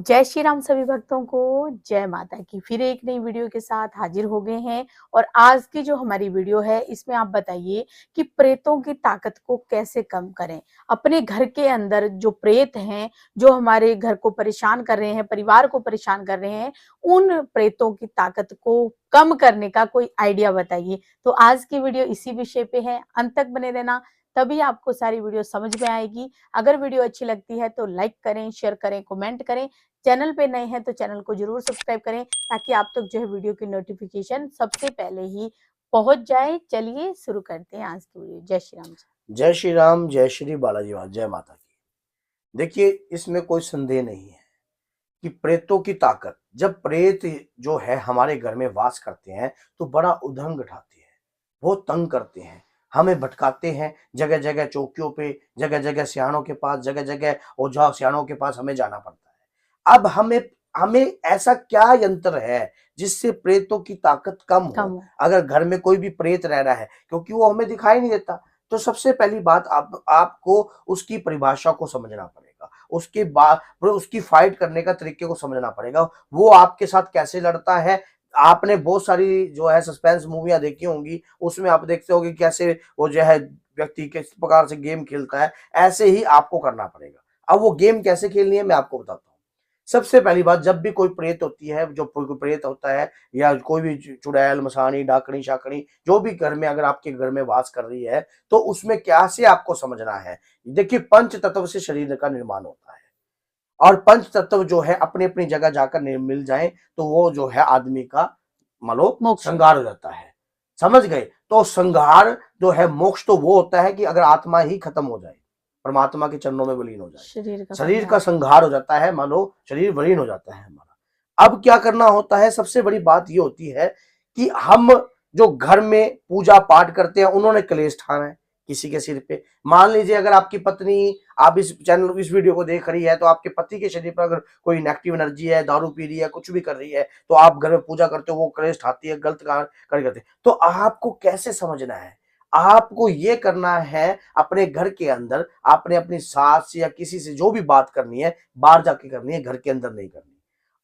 जय श्री राम सभी भक्तों को, जय माता की। फिर एक नई वीडियो के साथ हाजिर हो गए हैं और आज की जो हमारी वीडियो है इसमें आप बताइए कि प्रेतों की ताकत को कैसे कम करें। अपने घर के अंदर जो प्रेत हैं, जो हमारे घर को परेशान कर रहे हैं, परिवार को परेशान कर रहे हैं, उन प्रेतों की ताकत को कम करने का कोई आइडिया बताइए। तो आज की वीडियो इसी विषय पे है, अंत तक बने रहना, तभी आपको सारी वीडियो समझ में आएगी। अगर वीडियो अच्छी लगती है तो लाइक करें, शेयर करें, कमेंट करें। चैनल पे नए हैं तो चैनल को जरूर सब्सक्राइब करें ताकि आप तक जो है वीडियो की नोटिफिकेशन सबसे पहले ही पहुंच जाए। चलिए शुरू करते हैं आज की वीडियो। जय श्री राम जी। जय श्री राम, जय श्री बालाजी माँ, जय माता की। देखिए, इसमें कोई संदेह नहीं है कि प्रेतों की ताकत, जब प्रेत जो है हमारे घर में वास करते हैं तो बड़ा उधंग उठाते हैं, बहुत तंग करते हैं, हमें भटकाते हैं। जगह जगह चौकियों पे, जगह जगह सियाणों के पास, जगह जगह ओझा सियाणों के पास हमें जाना पड़ता है। अब हमें हमें ऐसा क्या यंत्र है जिससे प्रेतों की ताकत कम हो? अगर घर में कोई भी प्रेत रह रहा है, क्योंकि वो हमें दिखाई नहीं देता, तो सबसे पहली बात आपको उसकी परिभाषा को समझना पड़ेगा। उसके बाद उसकी फाइट करने का तरीके को समझना पड़ेगा। वो आपके साथ कैसे लड़ता है। आपने बहुत सारी जो है सस्पेंस मूवियां देखी होंगी, उसमें आप देखते होंगे कैसे वो जो है व्यक्ति किस प्रकार से गेम खेलता है। ऐसे ही आपको करना पड़ेगा। अब वो गेम कैसे खेलनी है मैं आपको बताता हूँ। सबसे पहली बात, जब भी कोई प्रेत होती है, जो कोई प्रेत होता है या कोई भी चुड़ैल, मसानी, डाकनी, शाकनी, जो भी घर में अगर आपके घर में वास कर रही है, तो उसमें क्या से आपको समझना है। देखिए, पंच तत्व से शरीर का निर्माण होता है और पंच तत्व जो है अपनी अपनी जगह जाकर मिल जाए तो वो जो है आदमी का मानो संहार हो जाता है। समझ गए? तो संहार जो है, मोक्ष तो वो होता है कि अगर आत्मा ही खत्म हो जाए, परमात्मा के चरणों में विलीन हो जाए, शरीर का संहार हो जाता है, मानो शरीर विलीन हो जाता है हमारा। अब क्या करना होता है? सबसे बड़ी बात ये होती है कि हम जो घर में पूजा पाठ करते हैं, उन्होंने कलेश ठाना है किसी के सिर पे। मान लीजिए अगर आपकी पत्नी, आप इस चैनल इस वीडियो को देख रही है, तो आपके पति के शरीर पर अगर कोई नेगेटिव एनर्जी है, दारू पी रही है, कुछ भी कर रही है, तो आप घर में पूजा करते हो, वो कलेश ठाती है, गलत कार्य करते हैं। तो आपको कैसे समझना है? आपको ये करना है, अपने घर के अंदर आपने अपनी सास या किसी से जो भी बात करनी है, बाहर जाके करनी है, घर के अंदर नहीं करनी।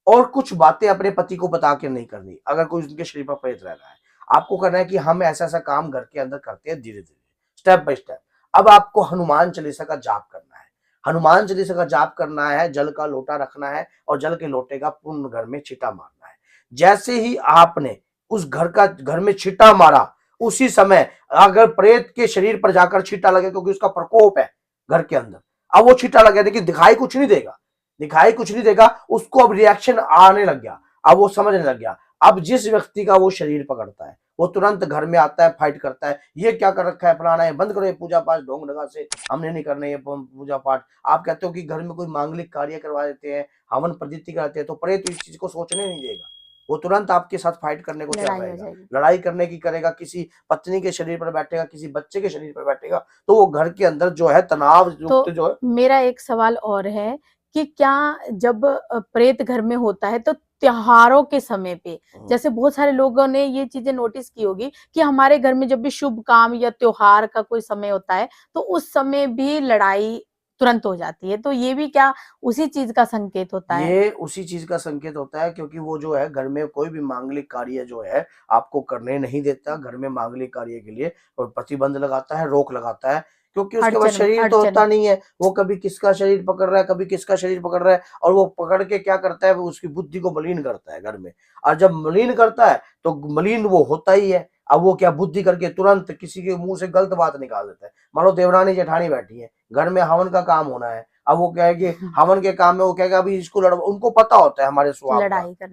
और कुछ बातें अपने पति को बता के नहीं करनी। अगर कोई उनके शरीर पर प्रेत रह रहा है, आपको करना है कि हम ऐसा ऐसा काम घर के अंदर करते हैं, धीरे धीरे, स्टेप बाय स्टेप। अब आपको हनुमान चालीसा का जाप करना है। हनुमान चालीसा का जाप करना है, जल का लोटा रखना है और जल के लोटे का पूर्ण घर में छींटा मारना है। जैसे ही आपने उस घर में छींटा मारा, उसी समय अगर प्रेत के शरीर पर जाकर छींटा लगे, क्योंकि उसका प्रकोप है घर के अंदर, अब वो छींटा लगे, देखिए दिखाई कुछ नहीं देगा, दिखाई कुछ नहीं देगा, उसको अब रिएक्शन आने लग गया, अब वो समझने लग गया। अब जिस व्यक्ति का वो शरीर पकड़ता है, वो तुरंत घर में आता है, फाइट करता है, ये क्या कर रखा है, फलाना है, बंद करो ये पूजा पाठ, ढोंग ढगा से हमने नहीं करना ये पूजा पाठ। आप कहते हो कि घर में कोई मांगलिक कार्य करवा देते हैं, हवन प्रदिति कराते हैं, तो परे तो इस चीज को सोचने नहीं देगा, वो तुरंत आपके साथ फाइट करने को तैयार रहेगा, लड़ाई करने की करेगा, किसी पत्नी के शरीर पर बैठेगा, किसी बच्चे के शरीर पर बैठेगा, तो वो घर के अंदर जो है तनाव युक्त जो है। मेरा एक सवाल और है कि क्या जब प्रेत घर में होता है तो त्योहारों के समय पे, जैसे बहुत सारे लोगों ने ये चीजें नोटिस की होगी कि हमारे घर में जब भी शुभ काम या त्योहार का कोई समय होता है तो उस समय भी लड़ाई तुरंत हो जाती है, तो ये भी क्या उसी चीज का संकेत होता है? ये उसी चीज का संकेत होता है, क्योंकि वो जो है घर में कोई भी मांगलिक कार्य जो है आपको करने नहीं देता। घर में मांगलिक कार्य के लिए और प्रतिबंध लगाता है, रोक लगाता है, क्योंकि उसके पास शरीर तो होता नहीं है। वो कभी किसका शरीर पकड़ रहा है, कभी किसका शरीर पकड़ रहा है, और वो पकड़ के क्या करता है, वो उसकी बुद्धि को मलिन करता है घर में। और जब मलिन करता है तो मलिन वो होता ही है। अब वो क्या बुद्धि करके तुरंत किसी के मुंह से गलत बात निकाल देता है। मान लो देवरानी जेठानी बैठी है, घर में हवन का काम होना है, अब वो क्या है कि हवन के काम में वो कहेगा अभी इसको लड़, उनको पता होता है हमारे स्वभाव का,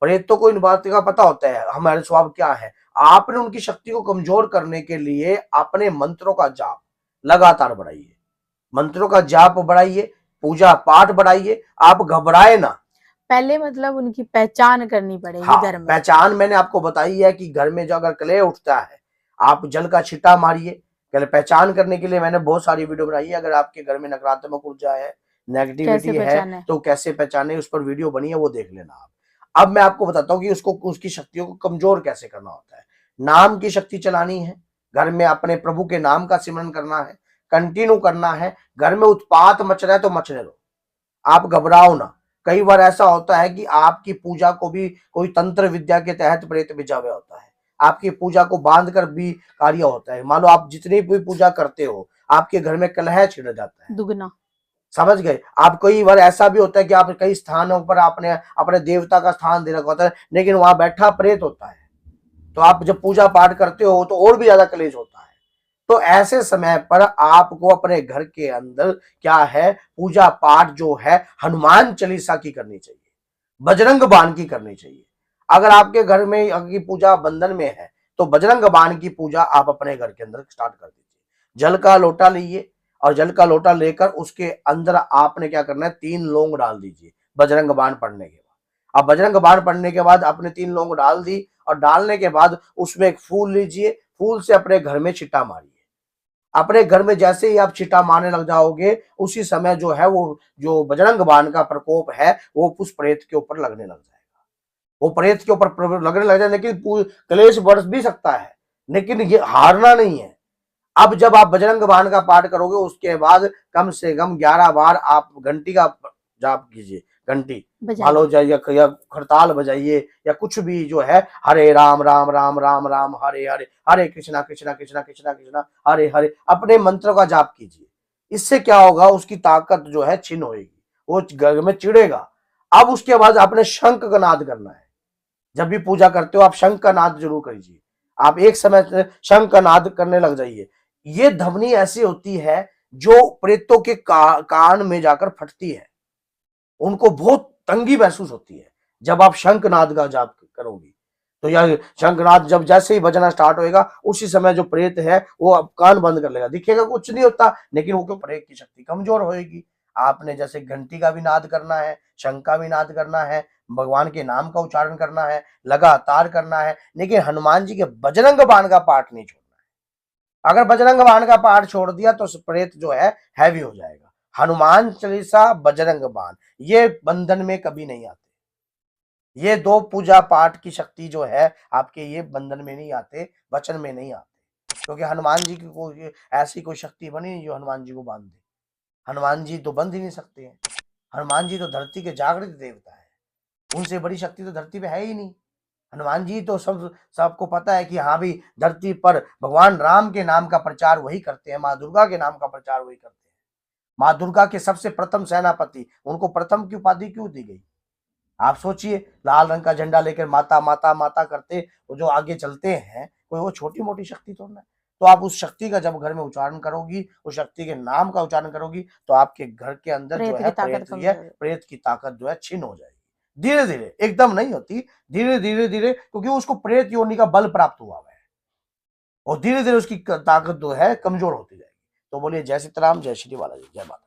प्रेतों को इन बात का पता होता है हमारे स्वभाव क्या है। आपने उनकी शक्ति को कमजोर करने के लिए अपने मंत्रों का जाप लगातार बढ़ाइए, मंत्रों का जाप बढ़ाइए, पूजा पाठ बढ़ाइए, आप घबराए ना। पहले मतलब उनकी पहचान करनी पड़ेगी। हाँ, घर में पहचान मैंने आपको बताई है कि घर में जो अगर कलेह उठता है, आप जल का छिटा मारिए। पहले पहचान करने के लिए मैंने बहुत सारी वीडियो बनाई है। अगर आपके घर में नकारात्मक ऊर्जा है, नेगेटिविटी है, तो कैसे पहचाने, उस पर वीडियो बनी है, वो देख लेना आप। अब मैं आपको बताता हूँ कि उसको, उसकी शक्तियों को कमजोर कैसे करना होता है। नाम की शक्ति चलानी है, घर में अपने प्रभु के नाम का सिमरन करना है, कंटिन्यू करना है। घर में उत्पात मच रहा है तो मचने दो, आप घबराओ ना। कई बार ऐसा होता है कि आपकी पूजा को भी कोई तंत्र विद्या के तहत प्रेत भेजा हुआ होता है, आपकी पूजा को बांध कर भी कार्य होता है। मान लो आप जितनी भी पूजा करते हो, आपके घर में कलह छिड़ जाता है, दुगना। समझ गए आप। कई बार ऐसा भी होता है कि आप कई स्थानों पर आपने अपने देवता का स्थान दे रखा होता है, लेकिन वहां बैठा प्रेत होता है, तो आप जब पूजा पाठ करते हो तो और भी ज्यादा कलेश होता है। तो ऐसे समय पर आपको अपने घर के अंदर क्या है, पूजा पाठ जो है हनुमान चालीसा की करनी चाहिए, बजरंग बाण की करनी चाहिए। अगर आपके घर में की पूजा बंधन में है तो बजरंग बाण की पूजा आप अपने घर के अंदर स्टार्ट कर दीजिए। जल का लोटा लीजिए और जल का लोटा लेकर उसके अंदर आपने क्या करना है, 3 लौंग डाल दीजिए बजरंग बाण पढ़ने के बाद। अब बजरंग बाण पढ़ने के बाद आपने 3 लौंग डाल दी और डालने के बाद उसमें एक फूल लीजिए, फूल से अपने घर में छिट्टा मारिए। अपने घर में जैसे ही आप छिट्टा मारने लग जाओगे, उसी समय जो है वो जो बजरंग बाण का प्रकोप है वो उस प्रेत के ऊपर लगने लग जाएगा। वो प्रेत के ऊपर लगने लग जाए, लेकिन क्लेश बढ़ भी सकता है, लेकिन ये हारना नहीं है। अब जब आप बजरंग बाण का पाठ करोगे उसके बाद कम से कम 11 बार आप घंटी का जाप कीजिए, घंटी भालो जाइए या खड़ताल बजाइए या कुछ भी जो है, हरे राम राम राम राम राम हरे हरे, हरे कृष्णा कृष्णा कृष्णा कृष्णा कृष्णा हरे हरे, अपने मंत्र का जाप कीजिए। इससे क्या होगा, उसकी ताकत जो है छिन्न होगी, वो घर में चिढ़ेगा। अब उसके बाद आपने शंख का नाद करना है। जब भी पूजा करते हो आप शंख का नाद जरूर करिए। आप एक समय शंख का नाद करने लग जाइए। ये ध्वनि ऐसी होती है जो प्रेतों के कान में जाकर फटती है, उनको बहुत तंगी महसूस होती है। जब आप शंखनाद का जाप करोगे तो यह शंखनाद जब जैसे ही बजना स्टार्ट होएगा, उसी समय जो प्रेत है वो अब कान बंद कर लेगा, दिखेगा कुछ नहीं होता, लेकिन वो प्रेत की शक्ति कमजोर होएगी। आपने जैसे घंटी का भी नाद करना है, शंख का भी नाद करना है, भगवान के नाम का उच्चारण करना है, लगातार करना है, लेकिन हनुमान जी के बजरंग बाण का पाठ नहीं छोड़ना है। अगर बजरंग बाण का पाठ छोड़ दिया तो प्रेत जो है हैवी हो जाएगा। हनुमान चालीसा, बजरंग बाण, ये बंधन में कभी नहीं आते। ये 2 पूजा पाठ की शक्ति जो है आपके, ये बंधन में नहीं आते, वचन में नहीं आते, क्योंकि हनुमान जी की कोई ऐसी कोई शक्ति बनी नहीं जो हनुमान जी को बांध दे। हनुमान जी तो बंध ही नहीं सकते हैं। हनुमान जी तो धरती के जागृत देवता है, उनसे बड़ी शक्ति तो धरती पे है ही नहीं। हनुमान जी तो सबको पता है कि हाँ भी धरती पर भगवान राम के नाम का प्रचार वही करते हैं, माँ दुर्गा के नाम का प्रचार वही करते हैं। माँ दुर्गा के सबसे प्रथम सेनापति, उनको प्रथम की उपाधि क्यों दी गई? आप सोचिए, लाल रंग का झंडा लेकर माता माता माता करते वो जो आगे चलते हैं, कोई वो छोटी मोटी शक्ति तो नहीं। तो आप उस शक्ति का जब घर में उच्चारण करोगी, उस शक्ति के नाम का उच्चारण करोगी, तो आपके घर के अंदर जो है प्रेत की ताकत जो है छिन्न हो जाएगी। धीरे धीरे, एकदम नहीं होती, धीरे धीरे धीरे, क्योंकि उसको प्रेत योनि का बल प्राप्त हुआ है और धीरे धीरे उसकी ताकत जो है कमजोर होती जाएगी। तो बोलिए जय सीताराम, जय श्री बालाजी, जय माता।